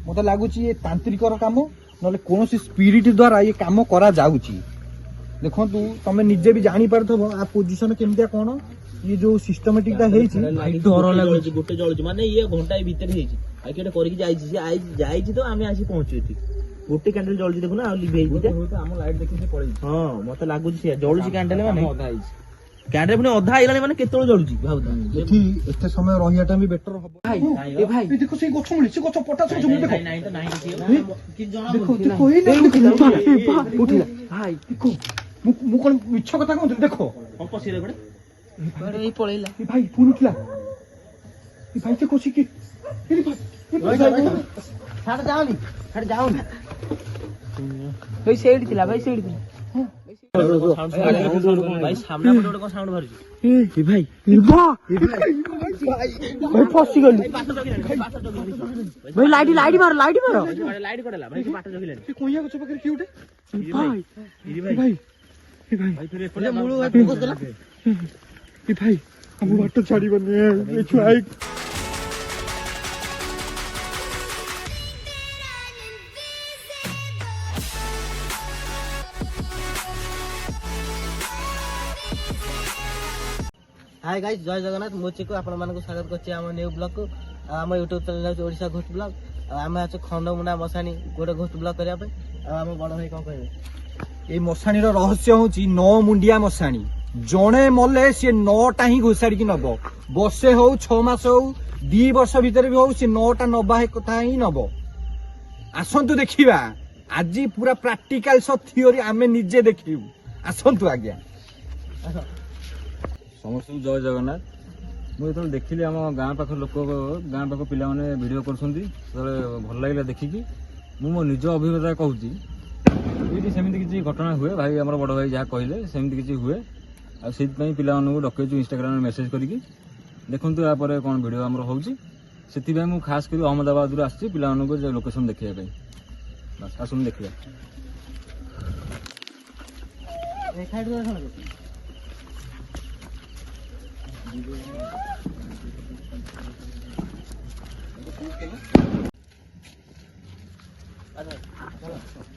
मते लागुची ये तांत्रिकर काम नले कोनोसी स्पिरिट द्वारा ये काम करा जाउची। देखंतु तमे निजे भी जानि परथबो आ पोजीशन केमतिया कोन ये जो सिस्टमैटिक ता हेची डर लागुची गोटे जळुची माने ये घंटाए भीतर हेची आ केटे करिक जाईची से जाईची तो आमे आसी पहुंचू एठी गोटे कैंडल जळुची देखु ना आ लिभेई दिटा हम लाइट देखि से पळई हां मते लागुची से जळुची कैंडल माने अधा आइची कैंडल पुनी अधा आइलानी माने केतळ जळुची भाउता एठी एते समय रहियाटा भी बेटर हबो। भाई ए भाई देखो से गछ मुली से गछ पटा से देखो नहीं तो नहीं कि जना देखो देखो ए देखो उठिला भाई देखो मु कोन मिछ कथा कहू देखो हम पसी रे बडे ए पळेला ए भाई फोन उठिला ए भाई से कोसी की ए भाई छाड़ जाओनी भाई सेड थिला भाई सेड थिला भाई सामने पटे को साउंड भरजी ए भाई वाह भाई फसी गली भाई लाइट मारो लाइट करेला भाई पाटा जगिले से कोइया गछ पकड़ की उठे भाई भाई भाई फिर बोले मुळु भाई फोकस देला ए भाई हम वाट छाड़ी बने ए छुआई हाय गाइस जय जगन्नाथ मोची को आपण मानको स्वागत करछि हम न्यू ब्लॉग को हम YouTube channel Odisha ghost blog हम आज खंडमुंडा मसानी गोटे घोस्ट ब्लॉग करिया पे हम बड़ भाई कोन कहबे ए मसानी रो रहस्य होची 9 मुंडिया मसानी जणे मले से 9टा ही घोसाड़ी की नबो बसे हो 6 मास हो 2 वर्ष भीतर भी हो से 9टा नबा हे कथा ही नबो आसंतु देखिबा आजी पूरा प्रैक्टिकल सब थ्योरी आमे निजे देखिबु आसंतु आज्ञा समस्त जय जगन्नाथ मुझे देखिली आम गाँ पाख लोक गाँ पाख पिला भिडियो कर भल लगे देखिकी मो निज अभिज्ञता कहूँ ये सेमती किसी घटना हुए भाई आम बड़ भाई जहाँ कहले सेमती किसी हुए आई पिला डकईचु इंस्टाग्राम मेसेज करके देखु यापर कौन भिड आम होती खास कर अहमदाबाद आसी पिला लोकेशन देखा बस आसुन देखा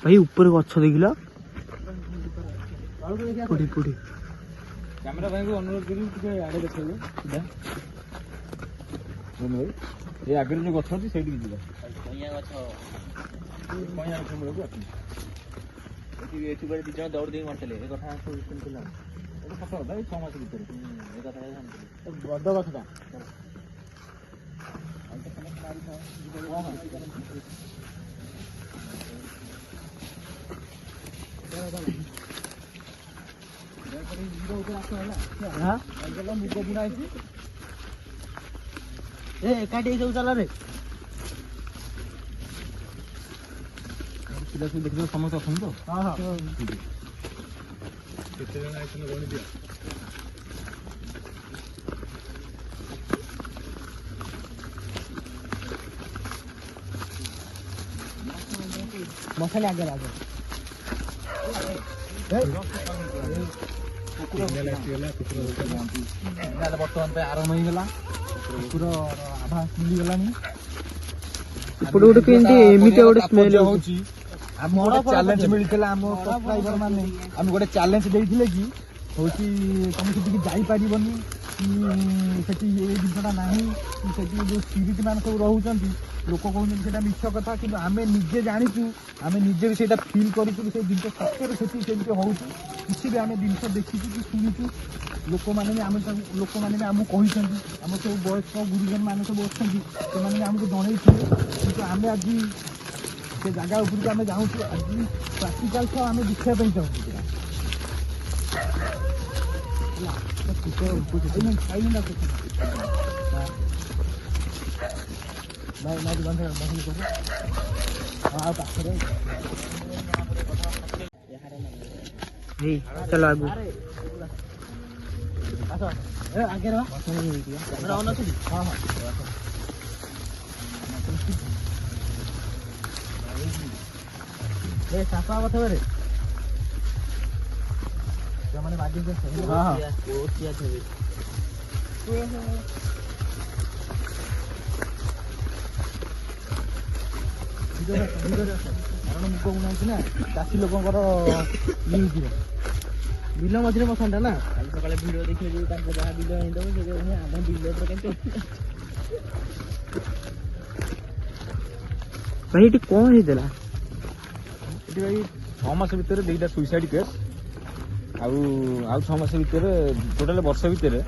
भाई ऊपर गछ देखिला पुडी पुडी कैमरा भाई को अनुरोध करी आगे देखिए सीधा ये आगे जो गछ अछि सेठी जीवा कहिया गछ कहिया गछ मूल को अछि एठी बड़े दिजा दौड़ दे मारतले ए कथा सुनतिला ए सत भाई 6 मास भीतर ए कथा जानतले बड़ गछटा काटी सब चला रे देखिए समस्त अच्छा तो हां हां मसाले आगे आगे बर्तमान पे आरंभ हो गला कुकुर आभास मिली गलानी इपड़ गोटे केंती एमिते गोटे स्मेल होची हम गोटे चैलेंज मिलथिला हम सब्सक्राइबर माने हम गोटे चैलेंज देइथिले कि होची तुम सेठी जाई पारिबनी कि सेठी ए दिनटा नाही कि सेठी जो स्पिरिट मान सब रहउचंती लोक कहउन सेटा मिछ कथा कि आमे निजे जानिचु आमे निजे भी सेटा फील करिचु से दिन सत्य सेठी सेमते होउची किछि भी आमे दिन देखिचु कि सुनिचु लोक माने आमे लोक माने आमु कहिसंती हम सब वयस्क गुरुजन माने सब अछंती से माने हमको जणैछु कि आमे आज से जगह ऊपर आमे जाउछु आज प्रैक्टिकल से आमे देखिया पई चाहू चलो आगू आगे रहा मेरा ऑन अछि हां हां ए साफा मत रे माने बाजी के हां हां बहुत किया थे କାରଣ ମୁଁ କହୁନାହାନ୍ତି ନା ଚାଷୀ ଲୋକଙ୍କର ଇଏ ହେଇଯିବ। ବିଲ ମଝିରେ ମଶାଣିଟା ନା। କାଲି ସକାଳେ ଭିଡିଓ ଦେଖିଲେ ଯୋଉ ତାଙ୍କ ଯାହା ବିଲ ହେଇଥିବ ସେ କହିବ ଆମ ବିଲ ଉପରେ କେମିତି ଭାଇ ଏଠି କଣ ହେଇଥିଲା? ଏଠି ଭାଇ 6 ମାସ ଭିତରେ 2ଟା ସୁଇସାଇଡ୍ କେସ୍ ଆଉ 6 ମାସ ଭିତରେ ଟୋଟାଲ ବର୍ଷ ଭିତରେ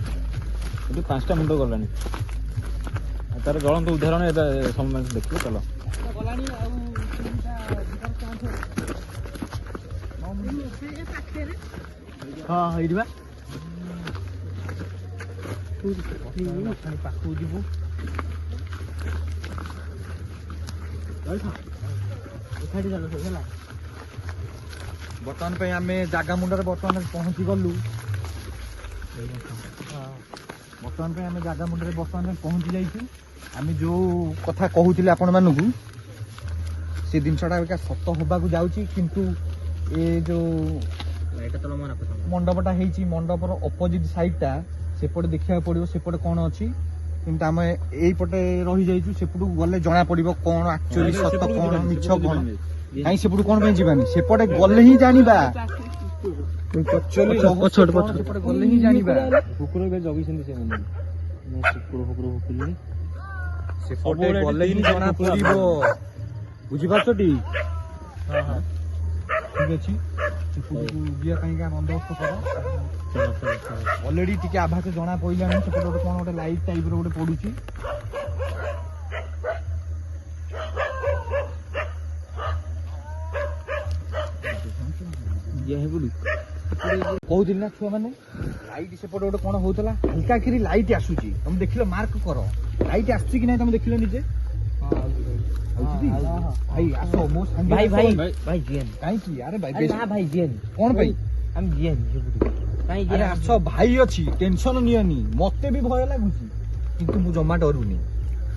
ଏଠି 5ଟା ମୁଣ୍ଡ ଗଲାଣି। ଆଉ ତାର ଜ୍ୱଳନ୍ତ ଉଦାହରଣ ଏଇଟା ସମସ୍ତେ ଦେଖିବେ। ଚାଲ ଗଲାଣି ଆଉ ହଁ ହେଇଠି ବା। ପାଖକୁ ଯିବୁ ଏକାଠି ଚାଲ ସବୁ ହେଲା। ବର୍ତ୍ତମାନ ପାଇଁ ଆମେ ଜାଗା ମୁଣ୍ଡରେ ବର୍ତ୍ତମାନ ପହଞ୍ଚି ଗଲୁ। ବର୍ତ୍ତମାନ ପାଇଁ ଆମେ ଜାଗା ମୁଣ୍ଡରେ ବର୍ତ୍ତମାନ ପହଞ୍ଚି ଯାଇଛୁ। ଆମେ ଯୋଉ କଥା କହୁଥିଲେ ଆପଣମାନଙ୍କୁ ସେ ଜିନିଷଟା ଏକା ସତ ହେବାକୁ ଯାଉଛି। କିନ୍ତୁ ଏ ଯୋଉ ମଣ୍ଡପଟା ହେଇଛି ମଣ୍ଡପର ଅପୋଜିଟ୍ ସାଇଡ୍ଟା ସେପଟେ ଦେଖିବାକୁ ପଡ଼ିବ ସେପଟେ କ'ଣ ଅଛି। କିନ୍ତୁ ଆମେ ଏଇପଟେ ରହିଯାଇଛୁ। ସେପଟକୁ ଗଲେ ଜଣା ପଡ଼ିବ କ'ଣ ଆକ୍ଚୁଆଲି ସତ କ'ଣ ମିଛ କ'ଣ। କାହିଁ ସେପଟୁ କ'ଣ ପାଇଁ ଯିବାନି? ସେପଟେ ଗଲେ ହିଁ ଜାଣିବା। ସେପଟେ ଗଲେ ହିଁ ଜାଣିବା। କୁକୁର ଏବେ ଜଗିଛନ୍ତି ସେମାନେ। ସେପଟେ ଗଲେ ହିଁ ଜଣା ପଡ଼ିବ। ବୁଝିପାରୁଛ ଟି? ଠିକ ଅଛି ସେପଟକୁ ଯିବା ପାଇଁକା ବନ୍ଦୋବସ୍ତ କର। ଅଲରେଡି ଟିକେ ଆଭାସ ଜଣା ପଡ଼ିଲାଣି। ସେପଟେ ଗୋଟେ କ'ଣ ଗୋଟେ ଲାଇଟ୍ ଟାଇପ୍ର ଗୋଟେ ପଡୁଛି। କହୁଥିଲି ନା ଛୁଆମାନେ ଲାଇଟ୍ ସେପଟେ ଗୋଟେ କ'ଣ ହଉଥିଲା। ହାଲକା କିରି ଲାଇଟ୍ ଆସୁଛି। ତମେ ଦେଖିଲ ମାର୍କ କର ଲାଇଟ୍ ଆସୁଛି କି ନାହିଁ ତମେ ଦେଖିଲ ନିଜେ। ଭାଇ ଆସ ମୋ ସାଙ୍ଗେ ଭାଇ ଆସ। ଭାଇ ଭାଇ ଜିଏନ୍ କାହିଁକି? ଆରେ ଭାଇ ନା ଭାଇ ଜିଏନ୍ କ'ଣ ପାଇଁ? ଆମେ ଜିଏନ୍ କାଇଁ ଆରେ ଆସ ଭାଇ ଅଛି ଟେନସନ ନିଅନି। ମତେ ବି ଭୟ ଲାଗୁଛି କିନ୍ତୁ ମୁଁ ଜମା ଡରୁନି।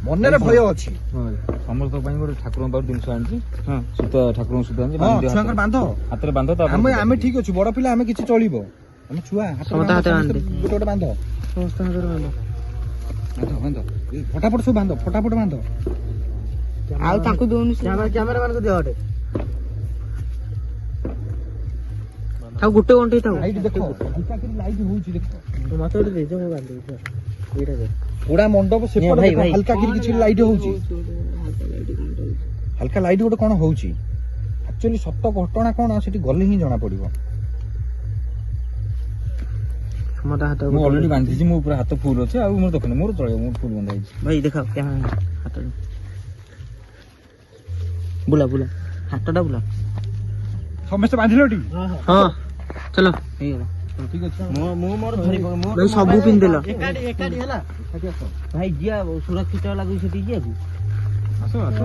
ମନରେ ଭୟ ଅଛି। ସମସ୍ତଙ୍କ ପାଇଁ ଗୋଟେ ଠାକୁରଙ୍କ ପାଖରୁ ଜିନିଷ ଆଣିଛି। ସୂତା ଠାକୁରଙ୍କ ସୂତା ଆଣିଛି। ହଁ ଛୁଆଙ୍କର ବାନ୍ଧ। ହାତରେ ବାନ୍ଧ। ଆମେ ଠିକ ଅଛି ବଡ ପିଲା ଆମେ କିଛି ଚଳିବ। ଆମେ ଛୁଆ ସମସ୍ତେ ହାତରେ ବାନ୍ଧେ। ଗୋଟେ ଗୋଟେ ବାନ୍ଧ ସମସ୍ତ ହାତରେ ବାନ୍ଧ। ବାନ୍ଧ ଫଟାଫଟ ସବୁ ବାନ୍ଧ ଫଟାଫଟ ବାନ୍ଧ। ଆଉ ତାଙ୍କୁ ଦଉନି କ୍ୟାମେରା ମାନଙ୍କୁ ଦିଅ ଗୋଟେ। ଆଉ ଗୋଟେ ଘଣ୍ଟା ଥାଉ ଲାଇଟ୍ ଦେଖ ହାଲକା କରି ଲାଇଟ୍ ହଉଛି ଦେଖ। ମତେ ଗୋଟେ ଦେଇଛ ମୁଁ ବାନ୍ଧିବି ଏଇଟା ଦେ। ପୁରା ମଣ୍ଡପ ସେପଟେ ଭାଇ, ଦେଖ, ଭାଇ। ହାଲକା କିଛି କିଛି ଲାଇଟ୍ ହଉଛି। ହାଲକା ଲାଇଟ୍ ଗୋଟେ କ'ଣ ହଉଛି। ଆକ୍ଚୁଆଲି ସତ ଘଟଣା କ'ଣ ସେଠି ଗଲେ ହିଁ ଜଣା ପଡିବ। ସମସ୍ତ ହାତ ମୁଁ ଅଲରେଡି ବାନ୍ଧିଛି। ମୁଁ ପୁରା ହାତ ଫୁଲ୍ ଅଛି। ଆଉ ମୋର ଦେଖୁନି ମୋର ଚଳିବ। ମୋର ଫୁଲ୍ ବନ୍ଧା ହେଇଛି। ଭାଇ ଦେଖ ହାତ ବୁଲା ବୁଲା ହାତଟା ବୁଲା। ସମସ୍ତେ ବାନ୍ଧିଲ ଟି? ହଁ ଚାଲ ହେଇଗଲା। ଠିକ ଅଛି ମୁଁ ମୋର ଧରି ଭାଇ ସବୁ ପିନ୍ଧିଦେଲ। ଏକାଠି ହେଲା। ଏକାଠି ଆସ। ଭାଇ ଯିଆ ସୁରକ୍ଷିତ ଲାଗୁଛି ସେଠି ଯିବାକୁ। ଆସ ଆସ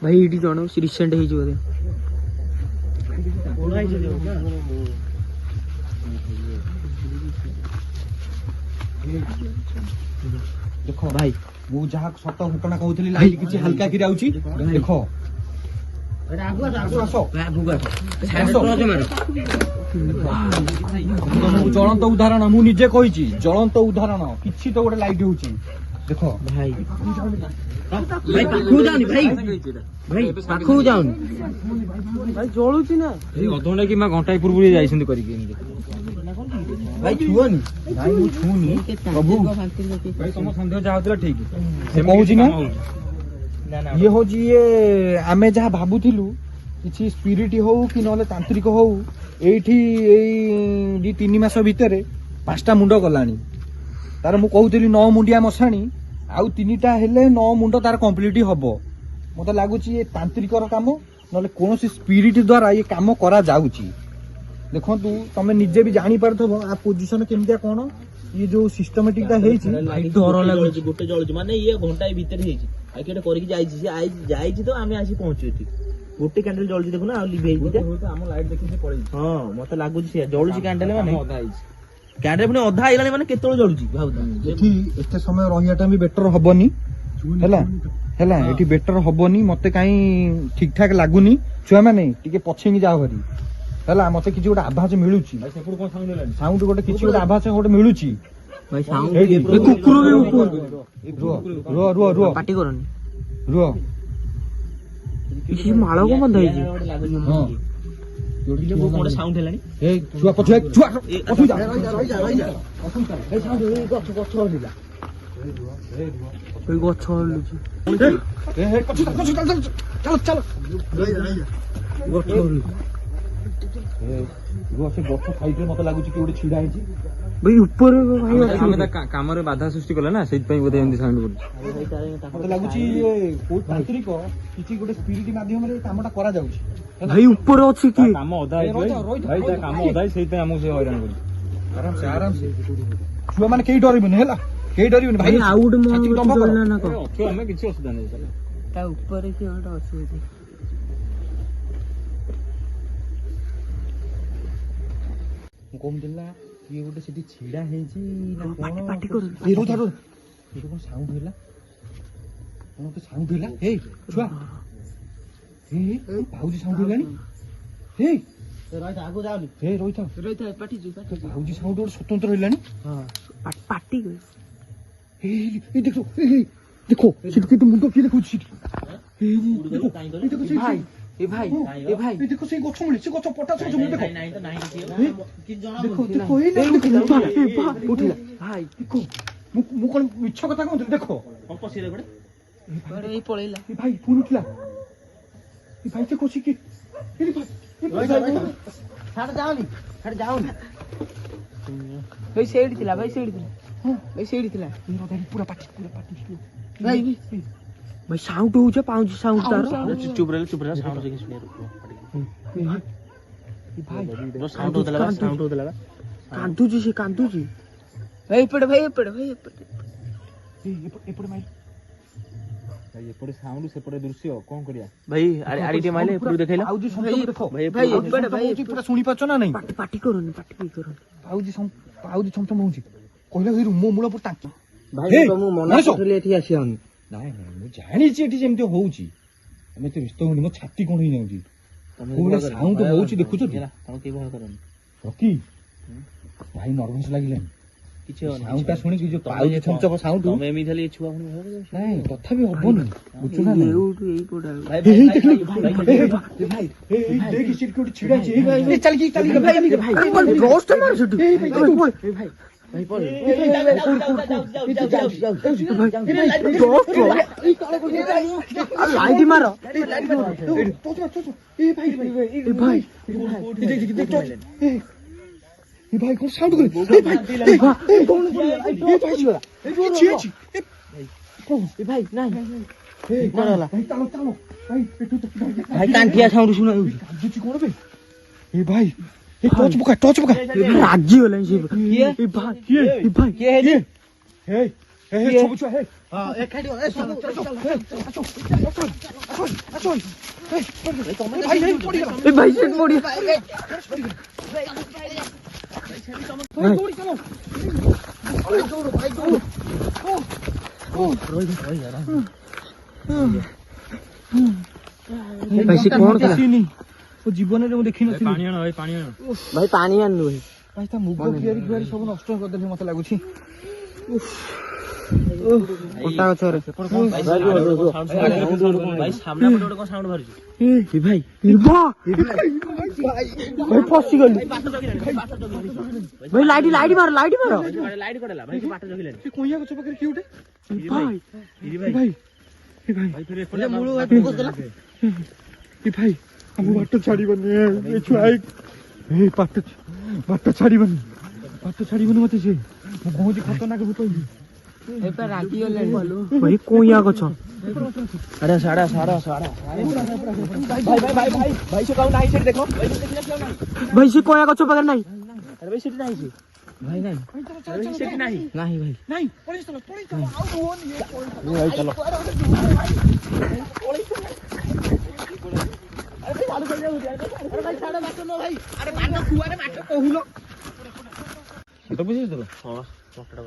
ଭାଇ ଏଇଠି ଜଣ ରିସେଣ୍ଟ ହେଇଛି ବୋଧେ। ଦେଖ ଭାଇ ମୁଁ ଯାହା ସତ ଘଟଣା କହୁଥିଲି ଲାଇଟ୍ କିଛି ହାଲକା କିରି ଆଉଛି ଦେଖ। ଆସ ଆସ ମୁଁ ଜ୍ୱଳନ୍ତ ଉଦାହରଣ ମୁଁ ନିଜେ କହିଛି ଜ୍ୱଳନ୍ତ ଉଦାହରଣ। କିଛି ତ ଗୋଟେ ଲାଇଟ୍ ହଉଛି ଦେଖ। ଭାଇ ଭାଇ ପାଖକୁ ଯାଉନି ଭାଇ ଭାଇ ପାଖକୁ ଯାଉନି ଭାଇ ଜଳୁଛି ନା। ଏଇ ଅଧଘଣ୍ଟା କିମ୍ବା ଘଣ୍ଟାଏ ପୂର୍ବରୁ ଯାଇଛନ୍ତି କରିକି ଏମିତି। ଭାଇ ଛୁଅନି ନାଇଁ ମୁଁ ଛୁଉଁନି ପ୍ରଭୁ। ଭାଇ ତମ ସନ୍ଦେହ ଯାହା ହଉଥିଲା ଠିକ। ମୁଁ କହୁଛି ନା ଇଏ ହଉଛି ଆମେ ଯାହା ଭାବୁଥିଲୁ କିଛି ସ୍ପିରିଟ ହଉ କି ନହେଲେ ତାନ୍ତ୍ରିକ ହଉ ଏଇଠି ଏଇ 2-3 ମାସ ଭିତରେ 5ଟା ମୁଣ୍ଡ ଗଲାଣି। ତାର ମୁଁ କହୁଥିଲି 9 ମୁଣ୍ଡିଆ ମଶାଣି ଆଉ 3ଟା ହେଲେ 9 ମୁଣ୍ଡ ତାର କମ୍ପ୍ଲିଟ ହବ। ମତେ ଲାଗୁଛି ଏ ତାନ୍ତ୍ରିକର କାମ ନହେଲେ କୌଣସି ସ୍ପିରିଟ ଦ୍ଵାରା ଏ କାମ କରାଯାଉଛି। ଦେଖନ୍ତୁ ତମେ ନିଜେ ବି ଜାଣିପାରୁଥିବ ଆ ପୋଜିସନ କେମିତିଆ କ'ଣ। ଇଏ ଯୋଉ ସିଷ୍ଟମେଟିକଟା ହେଇଛି ଡର ଲାଗୁଛି। ଗୋଟେ ଜଳୁଛି ମାନେ ଇଏ ଘଣ୍ଟାଏ ଭିତରେ ହେଇଛି। ଆଉ କିଏ କରିକି ଯାଇଛି ସେ ଯାଇଛି ତ ଆମେ ଆସି ପହଞ୍ଚୁ ଏଠି। ଗୋଟେ କ୍ୟାଣ୍ଡେଲ ଜଳୁଛି ଦେଖୁନା ଆଉ ଲିଭେଇ ଆମ ଲାଇଟ୍ ଦେଖି ସେ ପଳେଇଛି। ହଁ ମତେ ଲାଗୁଛି ସେ ଜଳୁଛି କ୍ୟାଣ୍ଡେଲ ମାନେ ଅଧା ହେଇଛି। କ୍ୟାଣ୍ଡେଲ ପୁଣି ଅଧା ହେଇଗଲାଣି ମାନେ କେତେବେଳେ ଜଳୁଛି ଭାବୁଥା। ଏଠି ଏତେ ସମୟ ରହିବାଟା ବି ବେଟର ହବନି ହେଲା ହେଲା ଏଠି ବେଟର ହବନି। ମତେ କାହିଁ ଠିକ ଠାକ ଲାଗୁନି। ଛୁଆମାନେ ଟିକେ ପଛେଇକି ଯାଅ ଭାରି ହେଲା। ମତେ କିଛି ଗୋଟେ ଆଭାସ ମିଳୁଛି। ସେପଟୁ କଣ ସାଉଣ୍ଡ ହେଲାଣି? ସାଉଣ୍ଡ ଗୋଟେ କିଛି ଗୋଟେ ଆଭାସ ଗୋଟେ ମିଳୁଛି। ଭାଇ ସାଉଣ୍ଡ ଏଇଠି। କୁକୁର ରୁହ ରୁହ ରୁହ ପାଟି କରନି। ରୁହ ମାଳ କଣ ବନ୍ଧା ହେଇଛି? ହଁ ଗୋଟେ ସାଉଣ୍ଡ ହେଲାଣି। ଏଇ ଛୁଆ ପଛୁଆ ଛୁଆ ପଛୁଆ ଯା ଗଛ ହଲିଲା। ଏଇ ଗଛ ହଲୁଛି। ଚାଲ ଗଛ ହଲୁଛି। ସେ ଗଛ ସାଇଡରେ ମତେ ଲାଗୁଛି କି ଗୋଟେ ଛିଡା ହେଇଛି। ଭାଇ ଉପରେ ଭାଇ ଆମେ ତା କାମରେ ବାଧା ସୃଷ୍ଟି କଲେ ନା, ସେଇଥିପାଇଁ ବୋଧେ ଏମିତି ସାଉଣ୍ଡ କରୁଛି। ମତେ ଲାଗୁଛି କୋଉ ତାନ୍ତ୍ରିକ କିଛି ଗୋଟେ ସ୍ପିରିଟ ମାଧ୍ୟମରେ କାମଟା କରାଯାଉଛି। ଭାଇ ଉପରେ ଅଛି କି? କାମ ଅଧା ହେଇଛି ଭାଇ, ତା କାମ ଅଧା ହେଇଛି, ସେଇଥିପାଇଁ ଆମକୁ ସେ ହଇରାଣ କରୁଛି। ଆରାମସେ ଛୁଆ ମାନେ କେହି ଡରିବେନି ହେଲା, କେହି ଡରିବେନି ଭାଇ। ଆଉ ଗୋଟେ ଛାତିକି ଦମ୍ଭ କର। ନା କଣ? ଅଛୁ ଆମେ, କିଛି ଅସୁବିଧା ନାହିଁ। ତା ଉପରେ କି ଗୋଟେ ଅଛି ବୋଧେ। ମୁଁ କହୁଥିଲି ନା କିଏ ଗୋଟେ ସେଠି ଛିଡା ହେଇଛି ନା କଣ? ପାଟି କରୁ। ଏଇ ରୋ କଣ ସାଉଣ୍ଡ ହେଲା? କଣ ଗୋଟେ ସାଉଣ୍ଡ ହେଲା? ହେଇ ଛୁଆ, ହେଇ ଭାଉଜି ସାଉଣ୍ଡ ହେଲାଣି। ହେଇ ଆଗକୁ ଯାଉନି। ହେଇ ରହିଥା, ପାଟି ଭାଉଜି ସାଉଣ୍ଡ ଗୋଟେ ସ୍ୱତନ୍ତ୍ର ହେଲାଣି। ପାଟି ଏଇ ଦେଖ, ଦେଖ ସେଠି କିନ୍ତୁ ମୁଣ୍ଡ କିଏ ଦେଖୁଛି ସେଠି। ଦେଖ ଭାଇ ଏ ଭାଇ ଏ ଭାଇ ଦେଖ ସେଇ ଗଛ ମୂଳେ, ସେ ଗଛ ପଟା ଗଛ ମୂଳେ ଦେଖ। ନାହିଁ ତ ନାହିଁ ଉଠିଲା ଭାଇ ଦେଖ, ମୁଁ କଣ ମିଛ କଥା କହୁଥିଲି? ଦେଖ ଏଇ ପଳେଇଲା। ଏ ଭାଇ ପୁଣି ଉଠିଲା। ଏ ଭାଇ ଦେଖ ସେ କି ଛାଡ ଯାଉନି, ଛାଡ ଯାଉନି। ଭାଇ ସେଇଠି ଥିଲା, ଭାଇ ସେଇଠି ଥିଲା, ଭାଇ ସେଇଠି ଥିଲା। ପୁରା ପାଟି ଭାଇ ଭାଇ ସାଉଣ୍ଡ ହଉଛି, ପାଉଁଜି ସାଉଣ୍ଡ ତାର। ଚୁପ ରହିଲେ ସାଉଣ୍ଡ ଦେଖି ଶୁଣିଆ। ସାଉଣ୍ଡ ହଉଥିଲା ବା। କାନ୍ଦୁଛି ସେ, କାନ୍ଦୁଛି। ଭାଇ ଏପଟେ, ଭାଇ ଏପଟେ, ଭାଇ ଏପଟେ। ଏପଟେ ମାଇଲ ଭାଇ ଏପଟେ ସାଉଣ୍ଡ, ସେପଟେ ଦୃଶ୍ୟ, କଣ କରିବା ଭାଇ ଆରି ଟିକେ ମାଇଲେ ଏପଟକୁ ଦେଖେଇଲ। ଭାଉଜି ଶବ୍ଦ ଦେଖ ଭାଇ ଏପଟେ, ଭାଇ ପୁରା ଶୁଣି ପାରୁଛ ନା ନାଇଁ? ପାଟି କରୁନି, ପାଟି କରୁନି। ଭାଉଜି ଛମଛମ ହଉଛି। କହିଲା ମୋ ମୂଳ ପୁର ଟାଙ୍କି। ଭାଇ ମୁଁ ମନା କରୁଥିଲି ଏଠି ଆସିବନି। ନାଇଁ ମୁଁ ଜାଣିଛି ଏଠି ଯେମିତି ହଉଛି, ଆମେ ଏତେ ବ୍ୟସ୍ତ ହଉନି। ମୋ ଛାତି କଣ ହେଇଯାଉଛି, କୋଉଟା ସାଉଣ୍ଡ ହଉଛି ଦେଖୁଛ କି? ତମେ କେହି ଭୟ କରନି। ରକି ଭାଇ ନର୍ଭସ ଲାଗିଲାଣି କିଛି ହବନି। ସାଉଣ୍ଡଟା ଶୁଣିକି, ଯୋଉ ପାଉଜି ଛମଛମ ସାଉଣ୍ଡ। ତମେ ଏମିତି ହେଲେ ଛୁଆ ପୁଣି ଭୟ କରିବ। ନାଇଁ ତଥାପି ହବନି, ବୁଝୁଛ ନା ନାଇଁ? ଭାଇ ଦେଖି ସେଠି ଗୋଟେ ଛିଡା ହେଇଛି। ଚାଲିକି ଭାଇ ଲାଇଟ୍ ମାର। ଭାଇ କଣ ସାଉଣ୍ଡ କରେ? ଭାଇ ନାଇଁ ଭାଇ କାନ୍ଠିଆ ସାଉଣ୍ଡ ଶୁଣା ଯାଉଛି। କଣ ବେ? ଏ ଭାଇ ଟଚ ପକା। ରାଜି ଗଲାଣି ସେ। ସବୁ ଛୁଆ ଭାଇ ସେଠି ପଡିଆ। ଭାଇ ସେ କଣ ଥିଲା? ଜୀବନରେ ମୁଁ ଦେଖିନଥିଲି। ପାଣି ଆଣ ଭାଇ, ପାଣି ଆଣ। ଭାଇ ପାଣି ଆଣିଲୁ ଭାଇ। ଭାଇ ତା ମୁଗ କିଆରି ସବୁ ନଷ୍ଟ କରିଦେଲେ ମତେ ଲାଗୁଛି। କଣ୍ଟା ଗଛରେ ଭାଇ ସାମ୍ନା ପଟେ ଗୋଟେ କଣ ସାଉଣ୍ଡ ବାହାରୁଛି। ଭାଇ ଫସିଗଲି। ଭାଇ ଲାଇଟ୍ ମାର। ଲାଇଟ୍ କଡେଲା ଭାଇ ପାଟ ଜଗିଲାନି। ସେ କଇଁଆ ଗଛ ପାଖରେ କିଏ ଗୋଟେ? ଭାଇ ଭାଇ ଆମ ବାଟ ଛାଡିବନି। ଏ ଛୁଆ ବାଟ ଛାଡିବନି ମତେ। ସେ ମୁଁ କହୁଛି ଖତରନାକ ଭୂତ। ଭାଇ କଇଁଆ ଗଛ। ସାଡା ଭାଇ ସେ କାଉ ନାହିଁ ସେଠି ଦେଖ। ଭାଇ ସେ କଇଁଆ ଗଛ ପାଖରେ ନାହିଁ। ଆରେ ଭାଇ ସେଠି ନାହିଁ ସେ। ଭାଇ ନାହିଁ ସେଠି ନାହିଁ। ନାହିଁ ଭାଇ ନାଇଁ ପଳେଇ ଚାଲ। ଆଉ ରୁହନି। ଭାଇ ଚାଲ।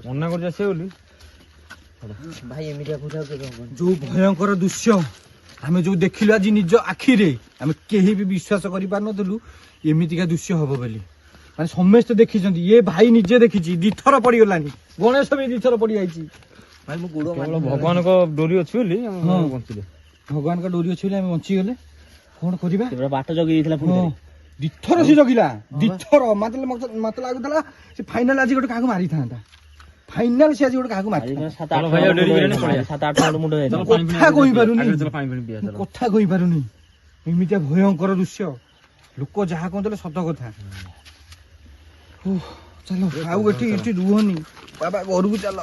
ମନା କରୁଛି ଆସିବ ବୋଲି। ଭାଇ ଏମିତିଆ ପୂଜା ଯୋଉ ଭୟଙ୍କର ଦୃଶ୍ୟ ଆମେ ଯୋଉ ଦେଖିଲୁ ଆଜି ନିଜ ଆଖିରେ, ଆମେ କେହି ବି ବିଶ୍ୱାସ କରିପାରୁନଥିଲୁ ଏମିତିକା ଦୃଶ୍ୟ ହବ ବୋଲି। ମାନେ ସମସ୍ତେ ଦେଖିଛନ୍ତି, ଇଏ ଭାଇ ନିଜେ ଦେଖିଛି। 2 ଥର ପଡିଗଲାଣି, ଗଣେଶ ବି 2 ଥର ପଡିଯାଇଛି। ଭାଇ ମୁଁ ଗୋଡ କେବଳ ଭଗବାନଙ୍କ ଡୋରି ଅଛି ବୋଲି ଆମେ ବଞ୍ଚିଲେ। ଭଗବାନଙ୍କ ଡୋରି ଅଛି ବୋଲି ଆମେ ବଞ୍ଚିଗଲେ। କଣ କରିବା? ସେ ପୁରା ବାଟ ଜଗି ଦେଇଥିଲା ପୁଣି ହଁ, ଦିଥର ସେ ଜଗିଲା, ଦିଥର। ମତେ ଲାଗୁଥିଲା ସେ ଫାଇନାଲ ଆଜି ଗୋଟେ କାହାକୁ ମାରିଥାନ୍ତା। ଫାଇନାଲ ସେ ଆଜି ଗୋଟେ କାହାକୁ ମାରିଥାନ୍ତା। 7-8 ମୁଣ୍ଡ ଯାଇଥିଲା। କଥା କହିପାରୁନି, ପାଣି ଫାଣି ପିଇବା ଚାଲ। କଥା କହିପାରୁନି। ଏମିତିଆ ଭୟଙ୍କର ଦୃଶ୍ୟ, ଲୋକ ଯାହା କହୁଥିଲେ ସତ କଥା। ଚାଲ ଆଉ ଏଠି ରୁହନି ବାବା, ଘରକୁ ଚାଲ।